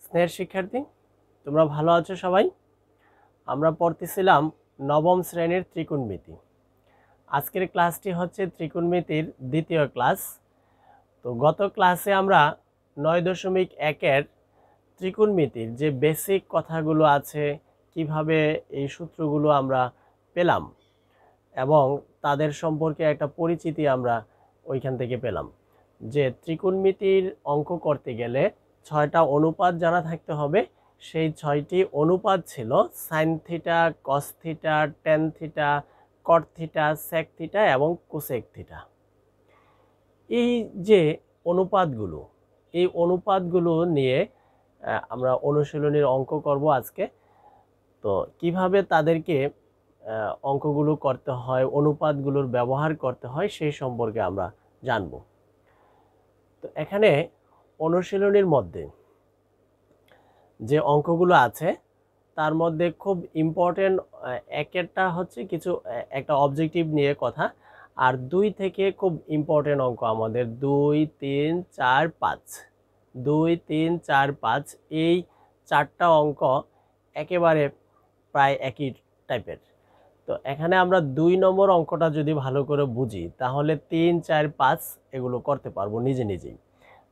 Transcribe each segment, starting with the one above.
স্নেহের শিক্ষার্থী, তোমরা ভালো আছো সবাই? আমরা পড়তেছিলাম নবম শ্রেণীর ত্রিকোণমিতি। আজকের ক্লাসটি হচ্ছে ত্রিকোণমিতির দ্বিতীয় ক্লাস। তো গত ক্লাসে আমরা 9.1-এর ত্রিকোণমিতির যে বেসিক কথাগুলো আছে, কিভাবে এই সূত্রগুলো আমরা পেলাম এবং তাদের সম্পর্কে একটা পরিচিতি আমরা ওইখান থেকে পেলাম। যে ত্রিকোণমিতির অঙ্ক করতে গেলে 6টা অনুপাত জানা থাকতে হবে। সেই 6টি অনুপাত ছিল sine theta, cos theta, tan theta, cot theta, sec theta এবং কোসেক থিটা। এই যে অনুপাতগুলো, এই অনুপাতগুলো নিয়ে আমরা অনুশীলনীর অঙ্ক করব আজকে। তো কিভাবে তাদেরকে অঙ্কগুলো করতে হয়, অনুপাতগুলোর ব্যবহার করতে হয়, সেই সম্পর্কে আমরা জানব। তো এখানে অনুশীলনীর মধ্যে যে অঙ্কগুলো আছে তার মধ্যে খুব ইম্পর্টেন্ট একটা হচ্ছে একটা অবজেক্টিভ নিয়ে কথা, আর 2 থেকে খুব ইম্পর্টেন্ট অঙ্ক আমাদের 2, 3, 4, 5, 2, 3, 4, 5 এই 4টা অঙ্ক একেবারে প্রায় একই টাইপের। তো এখানে আমরা 2 নম্বর অঙ্কটা যদি ভালো করে বুঝি তাহলে 3, 4, 5 এগুলো করতে পারবো নিজে নিজেই।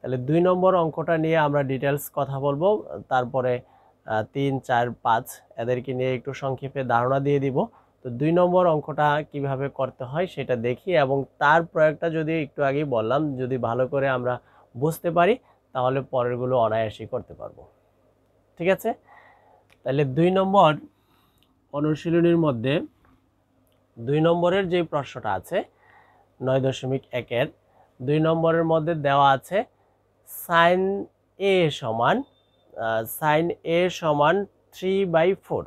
তাহলে 2 নম্বর অঙ্কটা নিয়ে আমরা ডিটেলস কথা বলবো, তারপরে 3, 4, 5 এদেরকে নিয়ে একটু সংক্ষেপে ধারণা দিয়ে দিব। তো 2 নম্বর অঙ্কটা কিভাবে করতে হয় সেটা দেখি, এবং তার প্রয়োগটা যদি একটু আগেই বললাম, যদি ভালো করে আমরা বুঝতে পারি তাহলে পরেরগুলো অনায়াসই করতে পারবো। ঠিক আছে? তাহলে 2 নম্বর অনুশীলনীর মধ্যে 2 নম্বরের যে প্রশ্নটা আছে 9.1-এর 2 নম্বরের মধ্যে দেওয়া আছে সাইন এ সমান 3/4,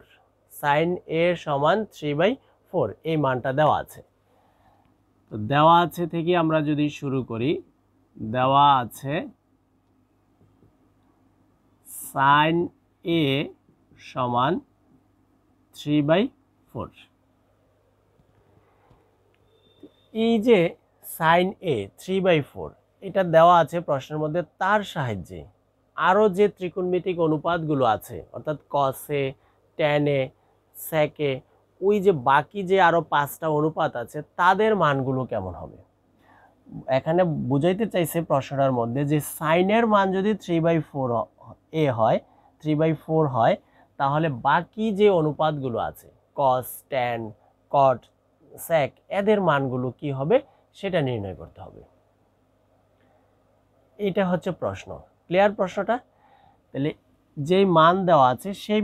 সাইন এ সমান 3/4 এই মানটা দেওয়া আছে। তো দেওয়া আছে থেকে আমরা যদি শুরু করি, দেওয়া আছে সাইন এ সমান 3/4। এই যে সাইন এ 3/4 এটা দেওয়া আছে প্রশ্নের মধ্যে, তার সাহায্যে আরও যে ত্রিকোণমিতিক অনুপাতগুলো আছে অর্থাৎ কসে, ট্যানে, সেকে, ওই যে বাকি যে আরও 5টা অনুপাত আছে তাদের মানগুলো কেমন হবে। এখানে বুঝাইতে চাইছে প্রশ্নটার মধ্যে যে সাইনের মান যদি 3/4 হয় তাহলে বাকি যে অনুপাতগুলো আছে কস, ট্যান, কট, সেক এদের মানগুলো কি হবে সেটা নির্ণয় করতে হবে। এটা হচ্ছে প্রশ্ন। ক্লিয়ার প্রশ্নটা? তাহলে যেই মান দেওয়া আছে সেই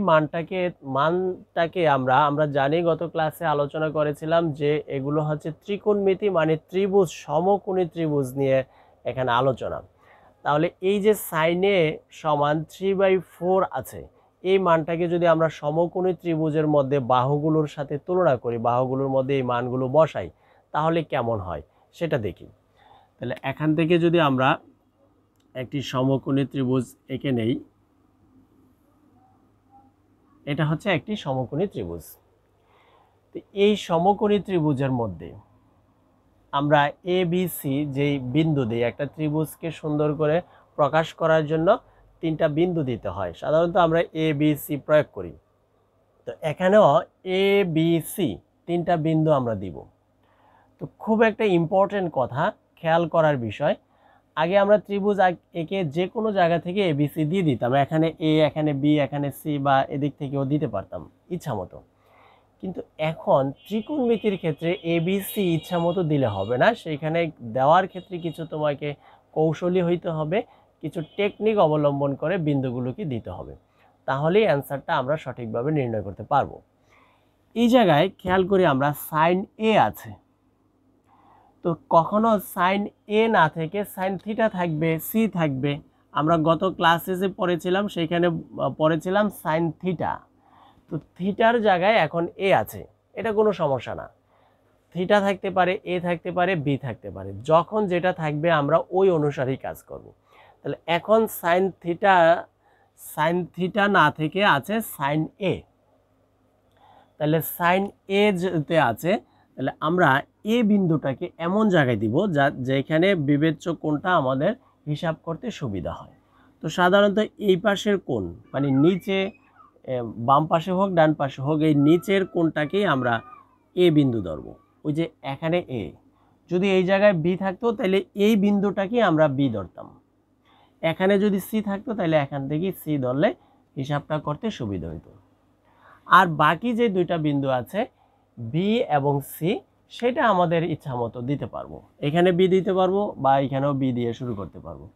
মানটাকে আমরা জানি, গত ক্লাসে আলোচনা করেছিলাম যে এগুলো হচ্ছে ত্রিকোণমিতি, মানে ত্রিভুজ, সমকোণী ত্রিভুজ নিয়ে এখানে আলোচনা। তাহলে এই যে সাইনে সমান 3/4 আছে, এই মানটাকে যদি আমরা সমকোণী ত্রিভুজের মধ্যে বাহুগুলোর সাথে তুলনা করি, বাহুগুলোর মধ্যে এই মানগুলো বসাই, তাহলে কেমন হয় সেটা দেখি। তাহলে এখান থেকে যদি আমরা একটি সমকোণী ত্রিভুজ এঁকে নেই, এটা হচ্ছে একটি সমকোণী ত্রিভুজ। তো এই সমকোণী ত্রিভুজের মধ্যে আমরা এ বি সি যেই বিন্দু দিই, একটা ত্রিভুজকে সুন্দর করে প্রকাশ করার জন্য 3টা বিন্দু দিতে হয়, সাধারণত আমরা এ বি সি প্রয়োগ করি। তো এখানেও এ বি সি 3টা বিন্দু আমরা দিব। তো খুব একটা ইম্পর্টেন্ট কথা, খেয়াল করার বিষয়, আগে আমরা ত্রিভুজ একে যে কোনো জায়গা থেকে এবিসি দিয়ে দিতাম, এখানে এ, এখানে বি, এখানে সি, বা এদিক থেকেও দিতে পারতাম ইচ্ছা মতো। কিন্তু এখন ত্রিকোণমিতির ক্ষেত্রে এবিসি ইচ্ছা মতো দিলে হবে না, সেইখানে দেওয়ার ক্ষেত্রে কিছু তোমাকে কৌশলী হইতে হবে, কিছু টেকনিক অবলম্বন করে বিন্দুগুলোকে দিতে হবে, তাহলেই অ্যান্সারটা আমরা সঠিকভাবে নির্ণয় করতে পারবো। এই জায়গায় খেয়াল করি আমরা সাইন এ আছে, তো কখনো সাইন এ না থেকে সাইন থিটা থাকবে, সি থাকবে। আমরা গত ক্লাসে যে পড়েছিলাম সেখানে পড়েছিলাম সাইন থিটা। তো থিটার জায়গায় এখন এ আছে, এটা কোনো সমস্যা না। থিটা থাকতে পারে, এ থাকতে পারে, বি থাকতে পারে, যখন যেটা থাকবে আমরা ওই অনুসারেই কাজ করব। তাহলে এখন সাইন থিটা না থেকে আছে সাইন এ। তাহলে সাইন এ যেতে আছে, তাহলে আমরা এ বিন্দুটাকে এমন জায়গায় দিব যেখানে বিবেচ্য কোণটা আমাদের হিসাব করতে সুবিধা হয়। তো তো সাধারণত এই পাশের কোণ মানে নিচে বাম পাশে হোক ডান পাশে হোক এই নিচের কোণটাকেই আমরা এ বিন্দু ধরব। ওই যে এখানে এ, যদি এই জায়গায় বি থাকতো তাহলে এই বিন্দুটাকে আমরা বি ধরতাম। এখানে যদি সি থাকতো তাহলে এখান থেকে সি ধরলে হিসাবটা করতে সুবিধা হতো। আর বাকি যে দুইটা বিন্দু আছে বি এবং সি, সেটা আমাদের ইচ্ছা মতো দিতে পারবো। এখানে বি দিতে পারবো বা এখানেও বি দিয়ে শুরু করতে পারবো।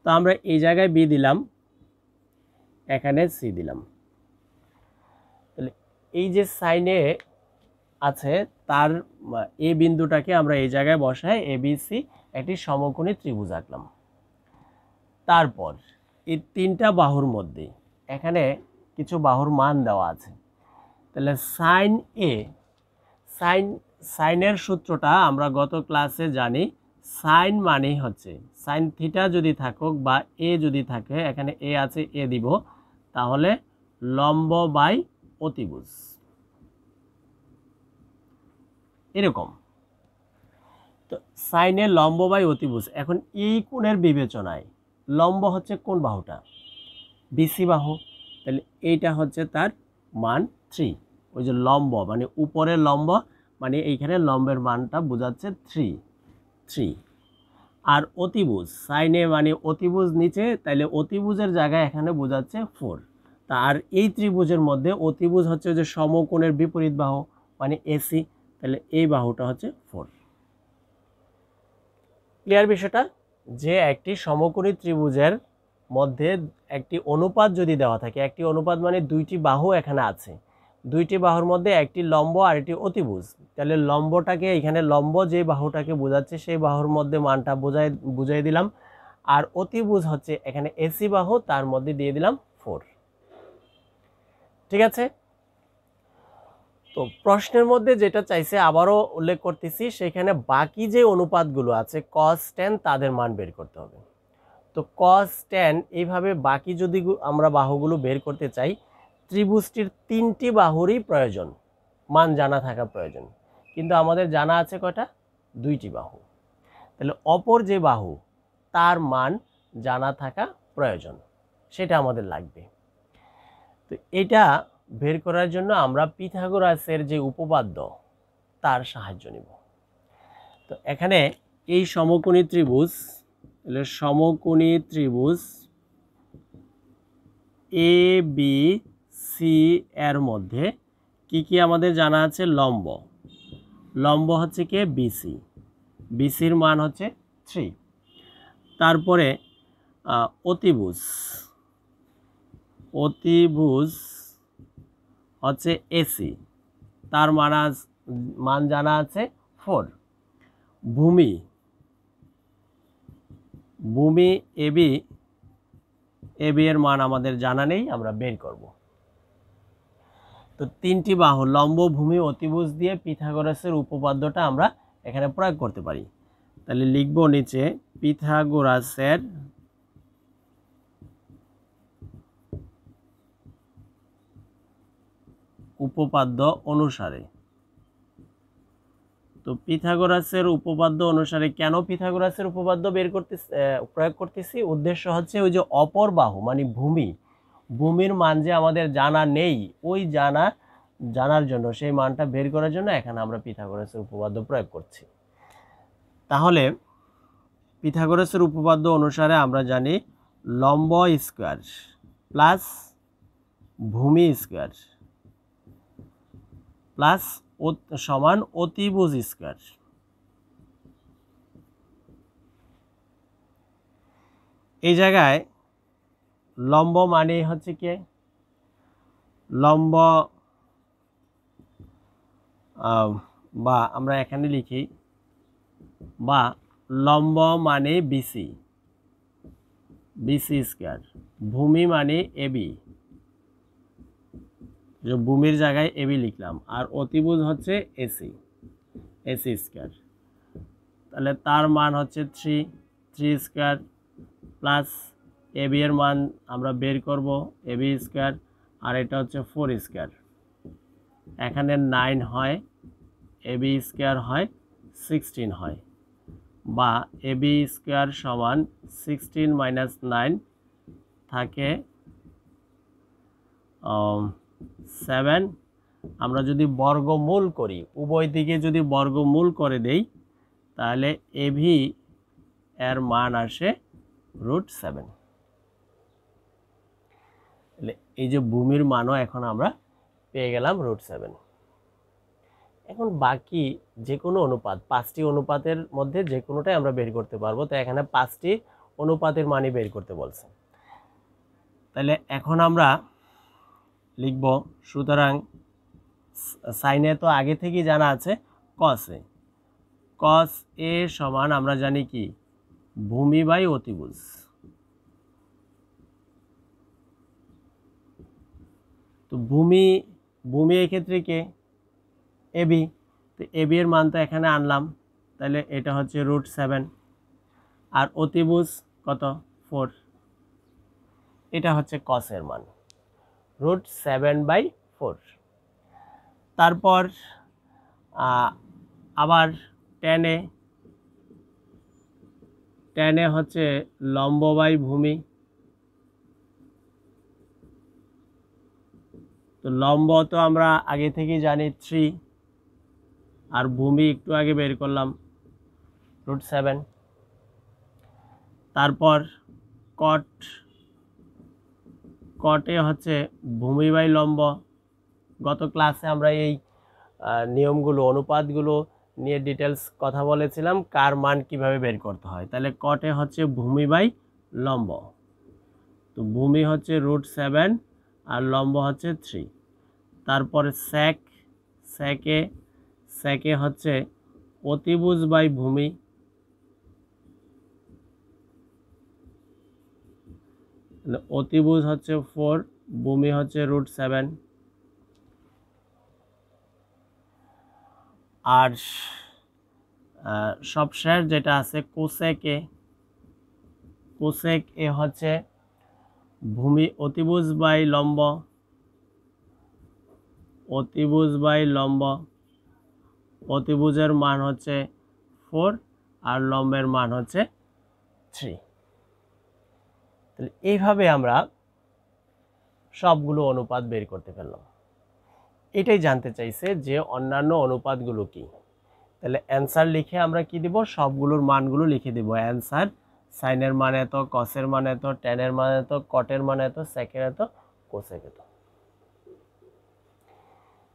তো আমরা এই জায়গায় বি দিলাম, এখানে সি দিলাম। তাহলে এই যে সাইনে আছে তার এ বিন্দুটাকে আমরা এই জায়গায় বসাই এবিসি একটি সমকোণী ত্রিভুজ আঁকলাম। তারপর এই তিনটা বাহুর মধ্যে এখানে কিছু বাহুর মান দেওয়া আছে। তাহলে সাইন এ, সাইনের সূত্রটা আমরা গত ক্লাসে জানি। সাইন মানে হচ্ছে সাইন থিটা যদি থাকুক বা এ যদি থাকে, এখানে এ আছে এ দিব, তাহলে লম্ব বাই অতিভুজ এরকম। তো সাইনের লম্ব বাই অতিভুজ। এখন এই কোণের বিবেচনায় লম্ব হচ্ছে কোন বাহুটা? বিসি বাহু। তাহলে এইটা হচ্ছে তার মান 3। ওই যে লম্ব মানে উপরের লম্ব মানে এইখানে লম্বের মানটা বোঝাচ্ছে 3। আর অতিভুজ সাইনে মানে অতিভুজ নিচে, তাহলে অতিভুজের জায়গায় এখানে বোঝাচ্ছে 4। আর এই ত্রিভুজের মধ্যে অতিভুজ হচ্ছে যে সমকোণের বিপরীত বাহু মানে এসি, তাহলে এই বাহুটা হচ্ছে 4। ক্লিয়ার বিষয়টা? যে একটি সমকোণী ত্রিভুজের মধ্যে একটি অনুপাত যদি দেওয়া থাকে, একটি অনুপাত মানে দুইটি বাহু এখানে আছে, দুইটি বাহুর মধ্যে একটি লম্ব আর একটি অতিভুজ, তাহলে লম্বটাকে এখানে লম্ব যে বাহুটাকে বোঝাচ্ছে সেই বাহুর মধ্যে মানটা বুঝাই দিলাম। আর অতিভুজ হচ্ছে এখানে এসি বাহু, তার মধ্যে দিয়ে দিলাম 4। ঠিক আছে? তো প্রশ্নের মধ্যে যেটা চাইছে আবারও উল্লেখ করতেছি, সেখানে বাকি যে অনুপাতগুলো আছে cos tan তাদের মান বের করতে হবে। তো cos tan এইভাবে বাকি যদি আমরা বাহুগুলো বের করতে চাই, ত্রিভুজটির তিনটি বাহুরই প্রয়োজন, মান জানা থাকা প্রয়োজন। কিন্তু আমাদের জানা আছে কয়টা? দুইটি বাহু। তাহলে অপর যে বাহু তার মান জানা থাকা প্রয়োজন, সেটা আমাদের লাগবে। তো এটা বের করার জন্য আমরা পিথাগোরাসের যে উপপাদ্য তার সাহায্য নিব। তো এখানে এই সমকোণী ত্রিভুজ, সমকোণী ত্রিভুজ এ বি সি এর মধ্যে কি কি আমাদের জানা আছে? লম্ব, লম্ব হচ্ছে কি বিসি, বিসির মান হচ্ছে 3। তারপরে অতিভুজ, অতিভুজ হচ্ছে এসি, তার মান জানা আছে 4। ভূমি, ভূমি এবি, এবি এর মান আমাদের জানা নেই, আমরা বের করব। তো তিনটি বাহু লম্ব ভূমি অতিভুজ দিয়ে পিথাগোরাসের উপপাদ্যটা আমরা এখানে প্রয়োগ করতে পারি। তাহলে লিখব নিচে পিথাগোরাসের উপপাদ্য অনুসারে। তো পিথাগোরাসের উপপাদ্য অনুসারে কেন পিথাগোরাসের উপপাদ্য প্রয়োগ করতেছি? উদ্দেশ্য হচ্ছে ওই যে অপর বাহু মানে ভূমি, ভূমির মান যে আমাদের জানা নেই, ওই জানার জন্য, সেই মানটা বের করার জন্য এখানে আমরা পিথাগোরাসের উপপাদ্য প্রয়োগ করছি। তাহলে পিথাগোরাসের উপপাদ্য অনুসারে আমরা জানি লম্ব স্কয়ার প্লাস ভূমি স্কয়ার প্লাস সমান অতিভুজ স্কয়ার। এই জায়গায় লম্ব মানে হচ্ছে কি? লম্ব বা আমরা এখানে লিখি বা লম্ব মানে বিসি, বিসি স্কয়ার। ভূমি মানে এবি, যে ভূমির জায়গায় এবি লিখলাম। আর অতিভুজ হচ্ছে এসি, এসি স্কয়ার। তাহলে তার মান হচ্ছে 3 স্কয়ার প্লাস এবি এর মান আমরা বের করব এবি স্কয়ার, আর এটা হচ্ছে 4 স্কয়ার। এখানে 9 হয়, এবি স্কয়ার হয় 16 হয়, বা এবি স্কয়ার সমান 16 - 9 থাকে 7, আমরা যদি বর্গমূল করি, উভয় দিকে যদি বর্গমূল করে দেই, তাহলে এবি এর মান আসে √7। এই যে ভূমির মানও এখন আমরা পেয়ে গেলাম √7। এখন বাকি যে কোনো অনুপাত, 5টি অনুপাতের মধ্যে যে কোনোটাই আমরা বের করতে পারবো। তো এখানে 5টি অনুপাতের মানই বের করতে বলছে। তাহলে এখন আমরা লিখব, সুতরাং সাইনে তো আগে থেকেই জানা আছে cos a। cos a সমান আমরা জানি কি, ভূমি বাই অতিভুজ। তো ভূমি এই ক্ষেত্রে কে, এবি। তো এবি এর মান তো এখানে আনলাম, তাহলে এটা হচ্ছে √7। আর অতিভুজ কত, 4। এটা হচ্ছে cos এর মান √7/4। তারপর আবার tan a হচ্ছে লম্ব বাই ভূমি। তো লম্ব তো আমরা আগে থেকেই জানি 3, আর ভূমি একটু আগে বের করলাম √7। তারপর cot a হচ্ছে ভূমি বাই লম্ব। গত ক্লাসে আমরা এই নিয়মগুলো, অনুপাতগুলো নিয়ে ডিটেলস কথা বলেছিলাম, কার মান কিভাবে বের করতে হয়। তাহলে cot a হচ্ছে ভূমি বাই লম্ব। তো ভূমি হচ্ছে √7 আর লম্ব হচ্ছে 3। তারপরে sec a হচ্ছে অতিভুজ বাই ভূমি। অতিভুজ হচ্ছে 4, ভূমি হচ্ছে √7। আর সবশেষ যেটা আছে cosec a হচ্ছে ভূমি অতিভুজ বাই লম্ব। অতিভুজের মান হচ্ছে 4 আর লম্বের মান হচ্ছে 3। তাহলে এইভাবে আমরা সবগুলো অনুপাত বের করতে পারলাম। এটাই জানতে চাইছে যে অন্যান্য অনুপাতগুলো কি। তাহলে অ্যান্সার লিখে আমরা কি দিব, সবগুলোর মানগুলো লিখে দিব। অ্যান্সার সাইনের মান এত, কসের মান এত, ট্যানের মান এত, কটের মান এত, সেকের এত, কোসেক এত।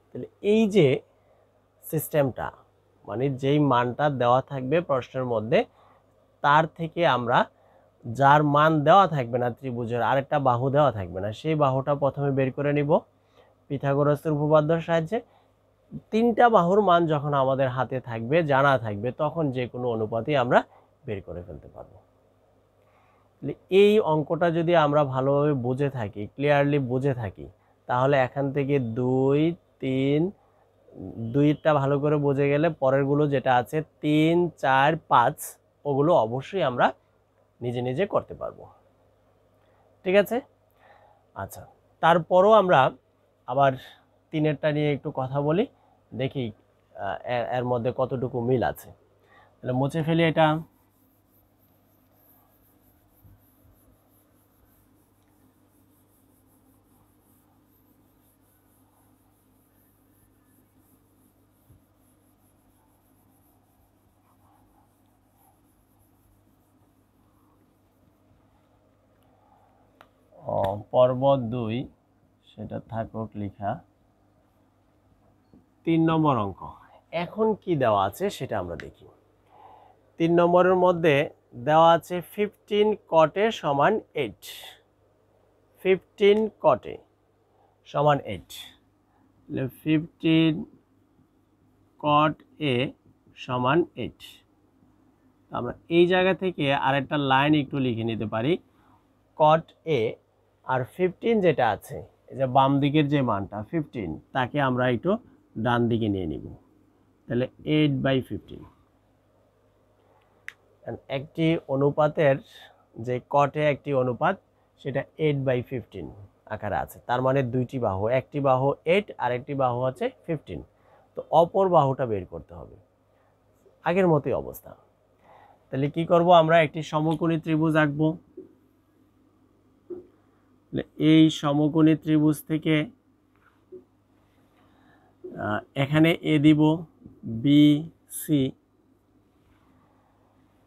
তাহলে এই যে সিস্টেমটা, মানে যেই মানটা দেওয়া থাকবে প্রশ্নের মধ্যে, তার থেকে আমরা যার মান দেওয়া থাকবে না, ত্রিভুজের আরেকটা বাহু দেওয়া থাকবে না, সেই বাহুটা প্রথমে বের করে নিব পিথাগোরাসের উপপাদ্যের সাহায্যে। 3টা বাহুর মান যখন আমাদের হাতে থাকবে, জানা থাকবে, তখন যে কোনো অনুপাতই আমরা বের করে ফেলতে পারবো। এই অঙ্কটা যদি আমরা ভালোভাবে বুঝে থাকি, ক্লিয়ারলি বুঝে থাকি, তাহলে এখান থেকে 2, 3, 2টা ভালো করে বুঝে গেলে পরেরগুলো যেটা আছে 3, 4, 5, ওগুলো অবশ্যই আমরা নিজে নিজে করতে পারবো। ঠিক আছে? আচ্ছা, তারপরও আমরা আবার 3এরটা নিয়ে একটু কথা বলি, দেখি এর মধ্যে কতটুকু মিল আছে। তাহলে মুছে ফেলি এটা। পর্ব 2 সেটা থাকুক লেখা। 3 নম্বর অঙ্ক। এখন কি দেওয়া আছে সেটা আমরা দেখি। 3 নম্বরের মধ্যে দেওয়া আছে 15 cot a সমান 8। 15 cot a সমান 8। 15 cot a সমান 8। আমরা এই জায়গা থেকে আরেকটা লাইন একটু লিখে নিতে পারি। cot a আর 15 যেটা আছে, এই যে বাম দিকের যে মানটা 15, তাকে আমরা একটু ডান দিকে নিয়ে নিব। তাহলে 8/15। একটি অনুপাতের যে cot a একটি অনুপাত, সেটা 8/15 আকারে আছে। তার মানে দুইটি বাহু, একটি বাহু 8 আর একটি বাহু হচ্ছে 15। তো অপর বাহুটা বের করতে হবে। আগের মতোই অবস্থা। তাহলে কি করব, আমরা একটি সমকোণী ত্রিভুজ আঁকবো। এই সমকোণী ত্রিভুজ থেকে এখানে এ দিব বি সি,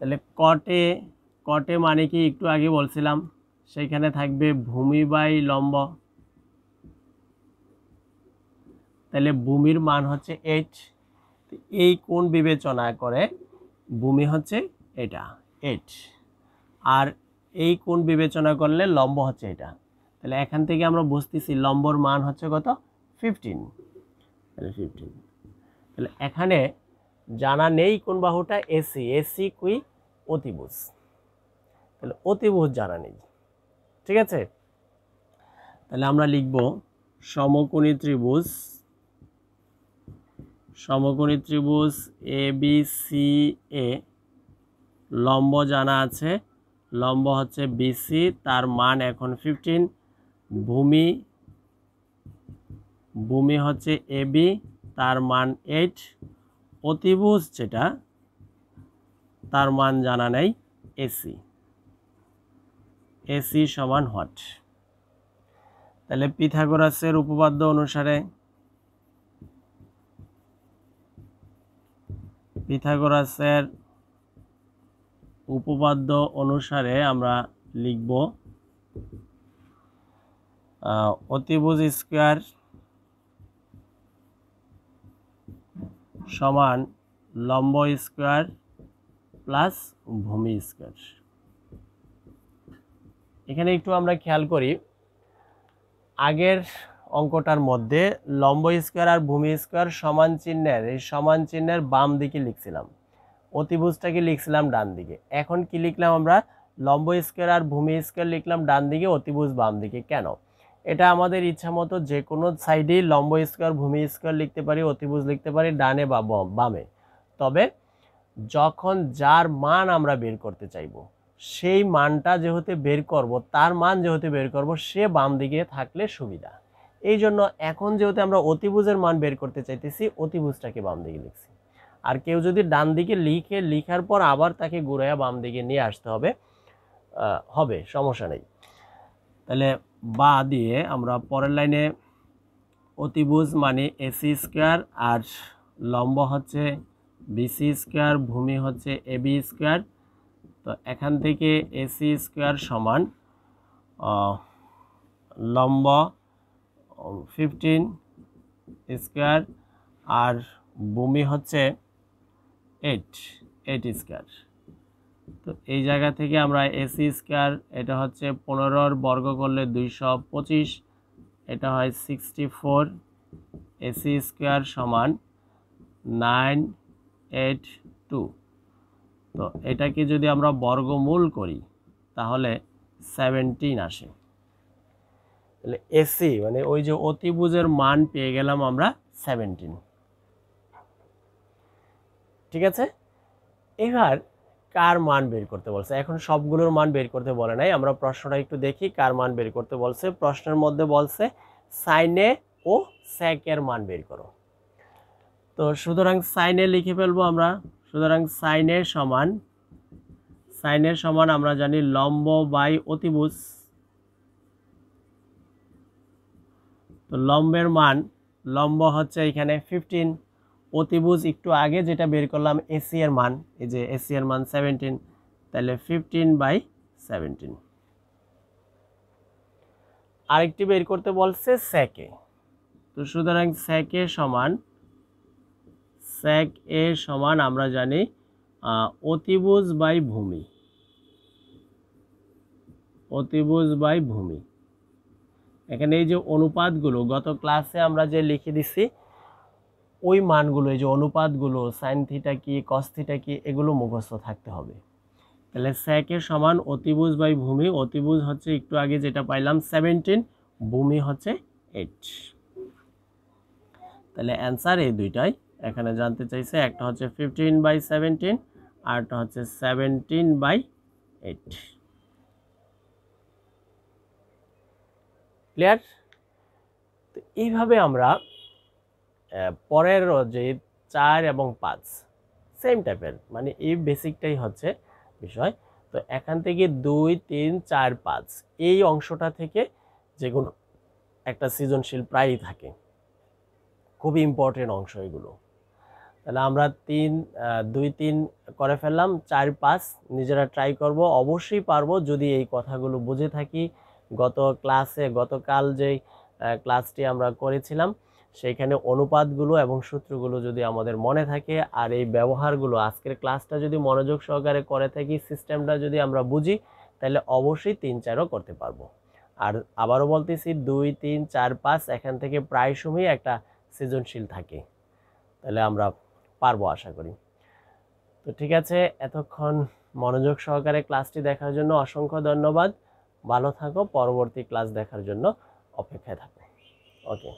তাহলে কটে মানে কি একটু আগে বলছিলাম, সেখানে থাকবে ভূমি বাই লম্ব, তাহলে ভূমির মান হচ্ছে 8। এই কোণ বিবেচনা করে ভূমি হচ্ছে এটা 8, আর এই কোণ বিবেচনা করলে লম্ব হচ্ছে এটা। তাহলে এখান থেকে আমরা বুঝতেছি লম্বর মান হচ্ছে কত 15। তাহলে 15, তাহলে এখানে জানা নেই কোন বাহুটা এসি কুই অতিভুজ, তাহলে অতিভুজ জানা নেই। ঠিক আছে, তাহলে আমরা লিখব সমকোণী ত্রিভুজ এ বি সি এ, লম্ব জানা আছে, লম্ব হচ্ছে বিসি, তার মান এখন 15। ভূমি হচ্ছে এবি, তার মান 8। অতিভুজ যেটা তার মান জানা নেই এসি সমান হট। তাহলে পিথাগোরাসের উপপাদ্য অনুসারে আমরা লিখব অতিভুজ স্কয়ার সমান লম্ব স্কয়ার প্লাস ভূমি স্কয়ার। এখানে একটু আমরা খেয়াল করি, আগের অঙ্কটার মধ্যে লম্ব স্কয়ার আর ভূমি স্কয়ার সমান চিহ্নের, এই সমান চিহ্নের বাম দিকে লিখছিলাম, অতিভুজটাকে লিখছিলাম ডান দিকে। এখন কি লিখলাম আমরা, লম্ব স্কয়ার আর ভূমি স্কয়ার লিখলাম ডান দিকে, অতিভুজ বাম দিকে। কেন? এটা আমাদের ইচ্ছা মতো যে কোনো সাইডেই লম্ব স্কয়ার ভূমি স্কয়ার লিখতে পারি, অতিভুজ লিখতে পারি, ডানে বা বামে। তবে যখন যার মান আমরা বের করতে চাইব, সেই মানটা যেহেতু বের করব, তার মান যেহেতু বের করব, সে বাম দিকে থাকলে সুবিধা। এই জন্য এখন যেহেতু আমরা অতিভুজের মান বের করতে চাইতেছি, অতিভুজটাকে বাম দিকে লিখছি। আর কেউ যদি ডান দিকে লিখার পর আবার তাকে ঘুরাইয়া বাম দিকে নিয়ে আসতে হবে, সমস্যা নেই। তাহলে বা দিয়ে আমরা পরের লাইনে অতিভুজ মানে এসি স্কয়ার, আর লম্ব হচ্ছে বিসি স্কয়ার, ভূমি হচ্ছে এবি স্কয়ার। তো এখান থেকে এসি স্কয়ার সমান লম্ব 15 স্কয়ার, আর ভূমি হচ্ছে 8 স্কয়ার। তো এই জায়গা থেকে আমরা এসি স্কয়ার, এটা হচ্ছে 15 বর্গ করলে 225, এটা হয় 64। এসি স্কয়ার সমান 982। তো এটাকে যদি আমরা বর্গমূল করি তাহলে 17 আসে। তাহলে এসি মানে ওই যে অতিভুজের মান পেয়ে গেলাম আমরা 17। ঠিক আছে, এবার কার মান বের করতে বলছে? এখন সবগুলোর মান বের করতে বলে নাই, আমরা প্রশ্নটা একটু দেখি কার মান বের করতে বলছে। প্রশ্নের মধ্যে বলছে সাইনে ও সেকের মান বের করো। তো সুতরাং সাইনে লিখে ফেলবো আমরা। সুতরাং সাইনের সমান আমরা জানি লম্ব বাই অতিভুজ। তো লম্বের মান, লম্ব হচ্ছে এখানে 15, অতিভুজ একটু আগে যেটা বের করলাম এসি এর মান, এই যে এসি এর মান 17, তাহলে 15/17। আরেকটি বের করতে বলছে সেকে। তো সুতরাং সেক এ সমান আমরা জানি অতিভুজ বাই ভূমি। এখানে এই যে অনুপাতগুলো গত ক্লাসে আমরা যে লিখে দিছি, ওই মানগুলো, এই যে অনুপাতগুলো সাইন থিটা কি কস থিটা কি, এগুলো মুখস্থ থাকতে হবে। তাহলে সেক এর সমান অতিভুজ বাই ভূমি। অতিভুজ হচ্ছে একটু আগে যেটা পাইলাম 17, ভূমি হচ্ছে 8। তাহলে অ্যান্সার এই দুইটাই এখানে জানতে চাইছে, একটা হচ্ছে 15/17 আর একটা হচ্ছে 17/8। ক্লিয়ার? তো এইভাবে আমরা পরের যে 4 এবং 5 সেম টাইপের, মানে এই বেসিকটাই হচ্ছে বিষয়। তো এখান থেকে 2, 3, 4, 5 এই অংশটা থেকে যে কোনো একটা সৃজনশীল প্রায়ই থাকে, খুবই ইম্পর্টেন্ট অংশ এগুলো। তাহলে আমরা 2-3 করে ফেললাম, 4-5 নিজেরা ট্রাই করব, অবশ্যই পারবো যদি এই কথাগুলো বুঝে থাকি। গতকাল যেই ক্লাসটি আমরা করেছিলাম সেইখানে অনুপাতগুলো এবং সূত্রগুলো যদি আমাদের মনে থাকে, আর এই ব্যবহারগুলো আজকের ক্লাসটা যদি মনোযোগ সহকারে করে থাকি, সিস্টেমটা যদি আমরা বুঝি, তাহলে অবশ্যই 3-4ও করতে পারবো। আর আবারও বলতেছি 2-3-4-5 এখান থেকে প্রায় সময়ই একটা সৃজনশীল থাকে, তাহলে আমরা পারবো আশা করি। তো ঠিক আছে, এতক্ষণ মনোযোগ সহকারে ক্লাসটি দেখার জন্য অসংখ্য ধন্যবাদ। ভালো থাকো, পরবর্তী ক্লাস দেখার জন্য অপেক্ষায় থাকো। ওকে।